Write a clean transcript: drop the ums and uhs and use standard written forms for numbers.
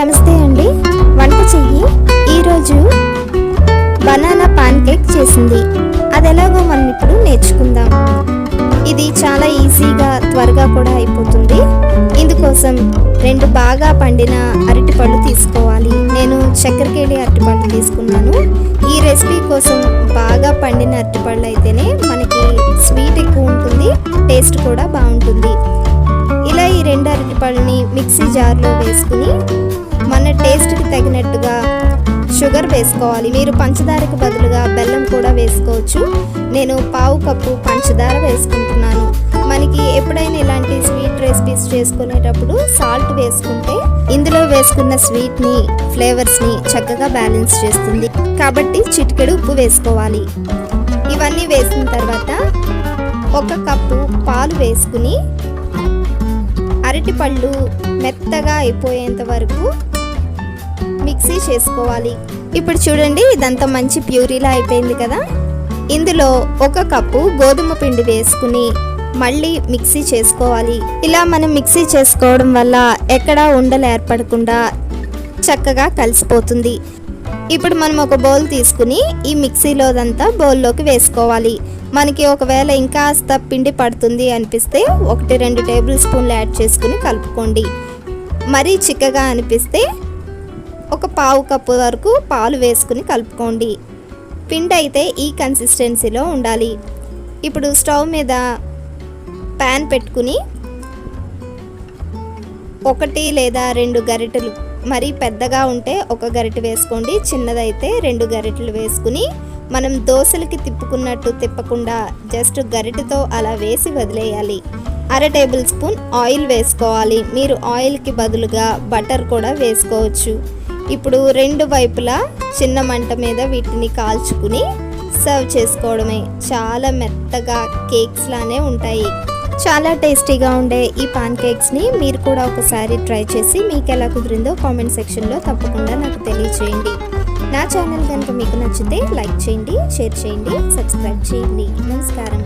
నమస్తే అండి. వంట చెయ్యి ఈరోజు బనానా పాన్ కేక్ చేసింది. అది ఎలాగో మనం ఇప్పుడు నేర్చుకుందాం. ఇది చాలా ఈజీగా త్వరగా కూడా అయిపోతుంది. ఇందుకోసం 2 బాగా పండిన అరటిపళ్ళు తీసుకోవాలి. నేను చక్కెరకేళి అరటిపళ్ళు తీసుకున్నాను. ఈ రెసిపీ కోసం బాగా పండిన అరటిపళ్ళు అయితేనే మనకి స్వీట్ ఎక్కువ ఉంటుంది, టేస్ట్ కూడా బాగుంటుంది. ఇలా ఈ 2 అరటిపళ్ళని మిక్సీ జార్లో వేసుకుని మన టేస్ట్కి తగినట్టుగా షుగర్ వేసుకోవాలి. మీరు పంచదారకు బదులుగా బెల్లం కూడా వేసుకోవచ్చు. నేను 1/2 కప్పు పంచదార వేసుకుంటున్నాను. మనకి ఎప్పుడైనా ఇలాంటి స్వీట్ రెసిపీస్ చేసుకునేటప్పుడు సాల్ట్ వేసుకుంటే ఇందులో వేసుకున్న స్వీట్ని, ఫ్లేవర్స్ని చక్కగా బ్యాలెన్స్ చేస్తుంది. కాబట్టి చిటికెడు ఉప్పు వేసుకోవాలి. ఇవన్నీ వేసిన తర్వాత 1 కప్పు పాలు వేసుకుని అరటిపళ్ళు మెత్తగా అయిపోయేంత వరకు మిక్సీ చేసుకోవాలి. ఇప్పుడు చూడండి, ఇదంతా మంచి ప్యూరీలా అయిపోయింది కదా. ఇందులో 1 కప్పు గోధుమ పిండి వేసుకుని మళ్ళీ మిక్సీ చేసుకోవాలి. ఇలా మనం మిక్సీ చేసుకోవడం వల్ల ఎక్కడా ఉండలు ఏర్పడకుండా చక్కగా కలిసిపోతుంది. ఇప్పుడు మనం ఒక బౌల్ తీసుకుని ఈ మిక్సీలోదంతా బౌల్లోకి వేసుకోవాలి. మనకి ఒకవేళ ఇంకాస్త పిండి పడుతుంది అనిపిస్తే 1-2 టేబుల్ స్పూన్లు యాడ్ చేసుకుని కలుపుకోండి. మరీ చిక్కగా అనిపిస్తే 1/4 కప్పు వరకు పాలు వేసుకుని కలుపుకోండి. పిండి అయితే ఈ కన్సిస్టెన్సీలో ఉండాలి. ఇప్పుడు స్టవ్ మీద ప్యాన్ పెట్టుకుని 1 లేదా 2 గరిటెలు, మరీ పెద్దగా ఉంటే 1 గరిటె వేసుకోండి, చిన్నదైతే 2 గరిటెలు వేసుకుని మనం దోశలకి తిప్పుకున్నట్టు తిప్పకుండా జస్ట్ గరిటెతో అలా వేసి వదిలేయాలి. 1/2 టేబుల్ స్పూన్ ఆయిల్ వేసుకోవాలి. మీరు ఆయిల్కి బదులుగా బటర్ కూడా వేసుకోవచ్చు. ఇప్పుడు 2 వైపులా చిన్న మంట మీద వీటిని కాల్చుకుని సర్వ్ చేసుకోవడమే. చాలా మెత్తగా కేక్స్ లానే ఉంటాయి. చాలా టేస్టీగా ఉండే ఈ పాన్ కేక్స్ని మీరు కూడా ఒకసారి ట్రై చేసి మీకు ఎలా కుదిరిందో కామెంట్ సెక్షన్లో తప్పకుండా నాకు తెలియచేయండి. నా ఛానల్ కనుక మీకు నచ్చితే లైక్ చేయండి, షేర్ చేయండి, సబ్స్క్రైబ్ చేయండి. నమస్కారం.